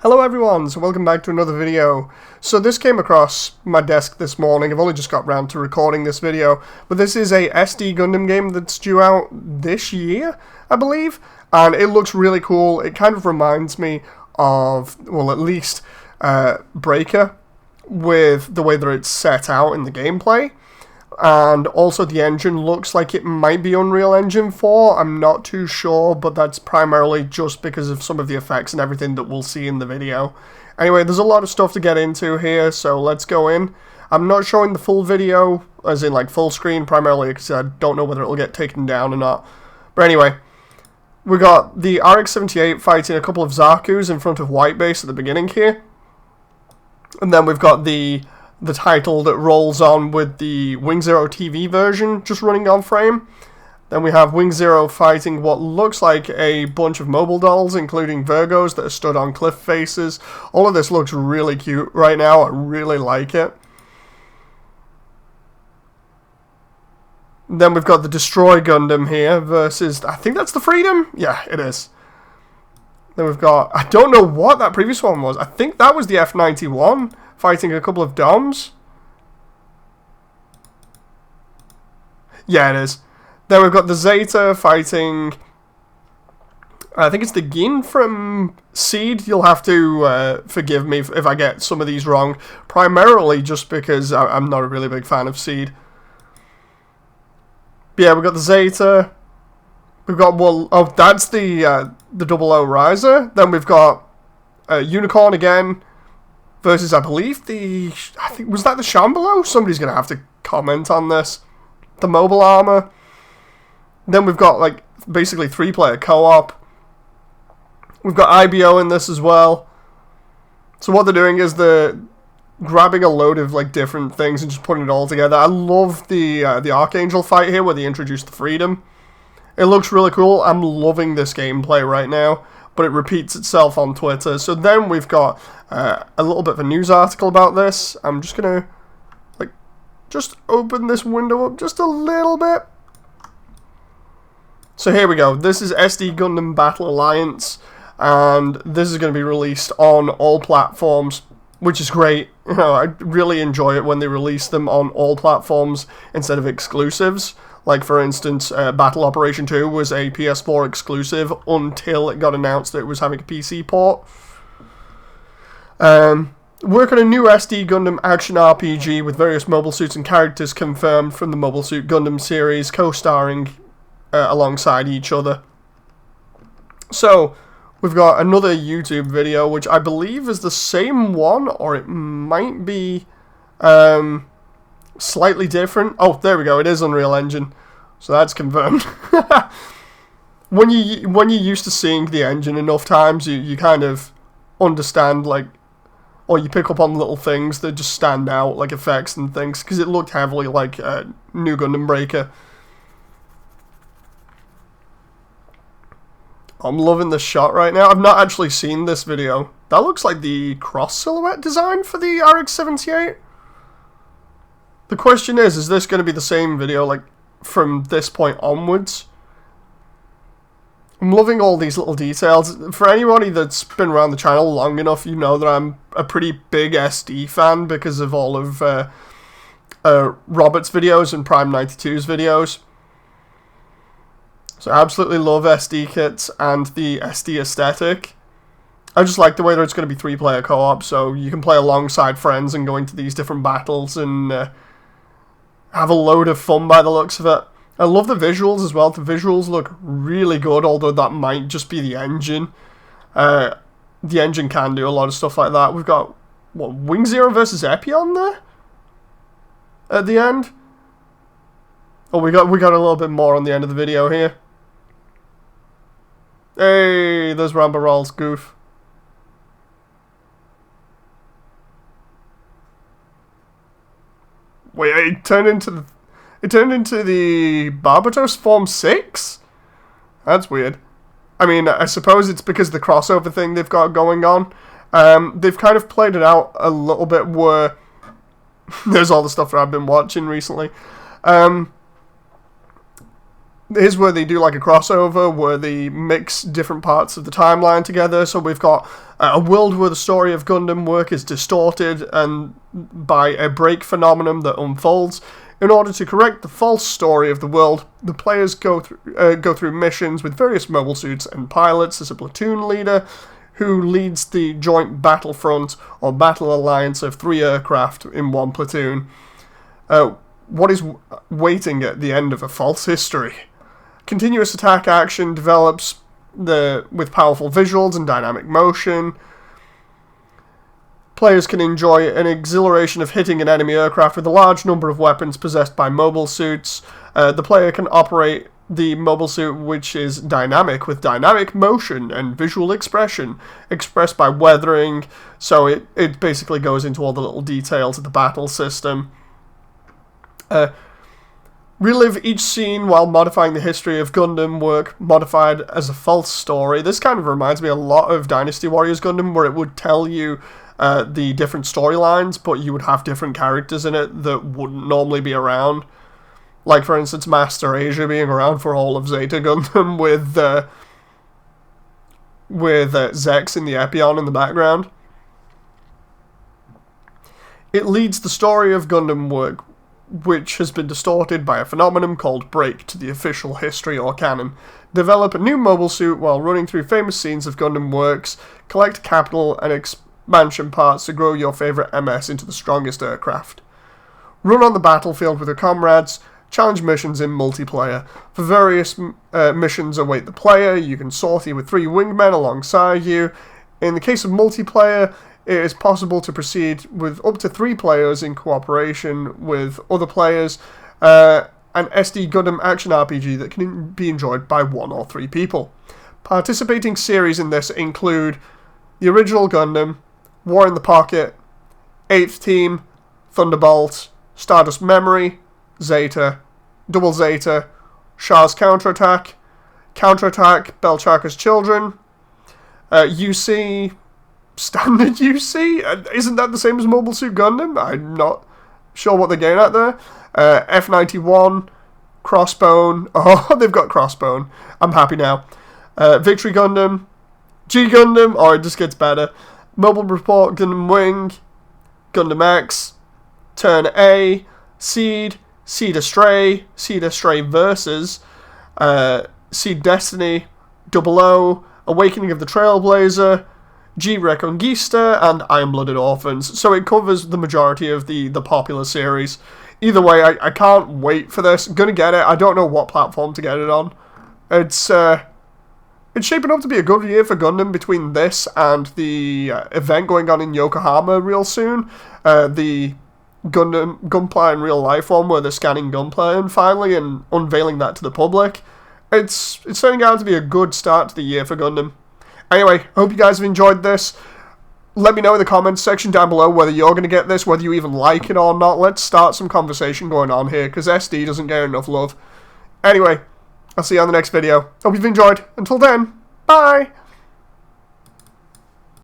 Hello everyone, so welcome back to another video. So this came across my desk this morning. I've only just got around to recording this video, but this is a SD Gundam game that's due out this year, I believe, and it looks really cool. It kind of reminds me of, well, at least Breaker, with the way that it's set out in the gameplay. And also the engine looks like it might be Unreal Engine 4, I'm not too sure, but that's primarily just because of some of the effects and everything that we'll see in the video. Anyway, there's a lot of stuff to get into here, so let's go in. I'm not showing the full video, as in like full screen, primarily because I don't know whether it'll get taken down or not. But anyway, we got the RX-78 fighting a couple of Zaku's in front of White Base at the beginning here. And then we've got the title that rolls on with the Wing Zero TV version just running on frame. Then we have Wing Zero fighting what looks like a bunch of mobile dolls, including Virgos that are stood on cliff faces. All of this looks really cute right now. I really like it. Then we've got the Destroy Gundam here versus, I think that's the Freedom? Yeah, it is. Then we've got, I don't know what that previous one was. I think that was the F-91 fighting a couple of Doms. Yeah, it is. Then we've got the Zeta fighting, I think it's the Gin from Seed. You'll have to forgive me if I get some of these wrong. Primarily just because I'm not a really big fan of Seed. But yeah, we've got the Zeta. We've got one, oh, that's the Double O Riser. Then we've got Unicorn again versus, I believe, I think, was that the Shambalo? Somebody's going to have to comment on this. The Mobile Armor. Then we've got, like, basically 3-player co-op. We've got IBO in this as well. So what they're doing is they're grabbing a load of, like, different things and just putting it all together. I love the Archangel fight here where they introduced the Freedom. It looks really cool. I'm loving this gameplay right now, but it repeats itself on Twitter. So then we've got a little bit of a news article about this. I'm just going to, like, just open this window up just a little bit. So here we go. This is SD Gundam Battle Alliance, and this is going to be released on all platforms, which is great. You know, I really enjoy it when they release them on all platforms instead of exclusives. Like, for instance, Battle Operation 2 was a PS4 exclusive until it got announced that it was having a PC port. Work on a new SD Gundam action RPG with various mobile suits and characters confirmed from the Mobile Suit Gundam series, co-starring alongside each other. So, we've got another YouTube video, which I believe is the same one, or it might be slightly different. Oh, there we go. It is Unreal Engine, so that's confirmed. When you're used to seeing the engine enough times, you kind of understand, like, or you pick up on little things that just stand out, like effects and things, because it looked heavily like New Gundam Breaker. I'm loving this shot right now. I've not actually seen this video. That looks like the cross silhouette design for the RX-78. The question is this going to be the same video, like, from this point onwards? I'm loving all these little details. For anybody that's been around the channel long enough, you know that I'm a pretty big SD fan because of all of Robert's videos and Prime92's videos. So I absolutely love SD kits and the SD aesthetic. I just like the way that it's going to be 3-player co-op, so you can play alongside friends and go into these different battles and have a load of fun by the looks of it. I love the visuals as well. The visuals look really good, although that might just be the engine. The engine can do a lot of stuff like that. We've got, what, Wing Zero versus Epion there? At the end? Oh, we got a little bit more on the end of the video here. Hey, there's Rambaral's goof. Wait, it turned into the Barbatos Form 6? That's weird. I mean, I suppose it's because of the crossover thing they've got going on. They've kind of played it out a little bit where there's all the stuff that I've been watching recently. here's where they do like a crossover where they mix different parts of the timeline together. So we've got a world where the story of Gundam work is distorted and by a break phenomenon that unfolds. In order to correct the false story of the world, the players go through missions with various mobile suits and pilots as a platoon leader who leads the joint battlefront or battle alliance of 3 aircraft in one platoon. What is waiting at the end of a false history? Continuous attack action develops with powerful visuals and dynamic motion. Players can enjoy an exhilaration of hitting an enemy aircraft with a large number of weapons possessed by mobile suits. The player can operate the mobile suit, which is dynamic, with dynamic motion and visual expression, expressed by weathering, so it basically goes into all the little details of the battle system. Relive each scene while modifying the history of Gundam work modified as a false story. This kind of reminds me a lot of Dynasty Warriors Gundam, where it would tell you the different storylines, but you would have different characters in it that wouldn't normally be around. Like, for instance, Master Asia being around for all of Zeta Gundam with Zex in the Epion in the background. It leads the story of Gundam work, which has been distorted by a phenomenon called break, to the official history or canon. Develop a new mobile suit while running through famous scenes of Gundam works. Collect capital and expansion parts to grow your favourite MS into the strongest aircraft. Run on the battlefield with your comrades. Challenge missions in multiplayer. For various missions await the player. You can sortie with 3 wingmen alongside you. In the case of multiplayer, it is possible to proceed with up to 3 players in cooperation with other players. An SD Gundam action RPG that can be enjoyed by 1 or 3 people. Participating series in this include the original Gundam, War in the Pocket, 8th Team, Thunderbolt, Stardust Memory, Zeta, Double Zeta, Char's Counterattack, Belchaka's Children, UC, Standard UC? Isn't that the same as Mobile Suit Gundam? I'm not sure what they're getting at there. F91, Crossbone. Oh, they've got Crossbone. I'm happy now. Victory Gundam, G Gundam. Oh, it just gets better. Mobile Report Gundam Wing, Gundam X, Turn A, Seed Astray Versus, Seed Destiny, Double O, Awakening of the Trailblazer, G Reconquista, and Iron-Blooded Orphans. So it covers the majority of the popular series. Either way, I can't wait for this. I'm gonna get it. I don't know what platform to get it on. It's shaping up to be a good year for Gundam between this and the event going on in Yokohama real soon. The Gunpla in real life one, where they're scanning Gunpla finally and unveiling that to the public. It's turning out to be a good start to the year for Gundam. Anyway, I hope you guys have enjoyed this. Let me know in the comments section down below whether you're going to get this, whether you even like it or not. Let's start some conversation going on here, because SD doesn't get enough love. Anyway, I'll see you on the next video. Hope you've enjoyed. Until then, bye!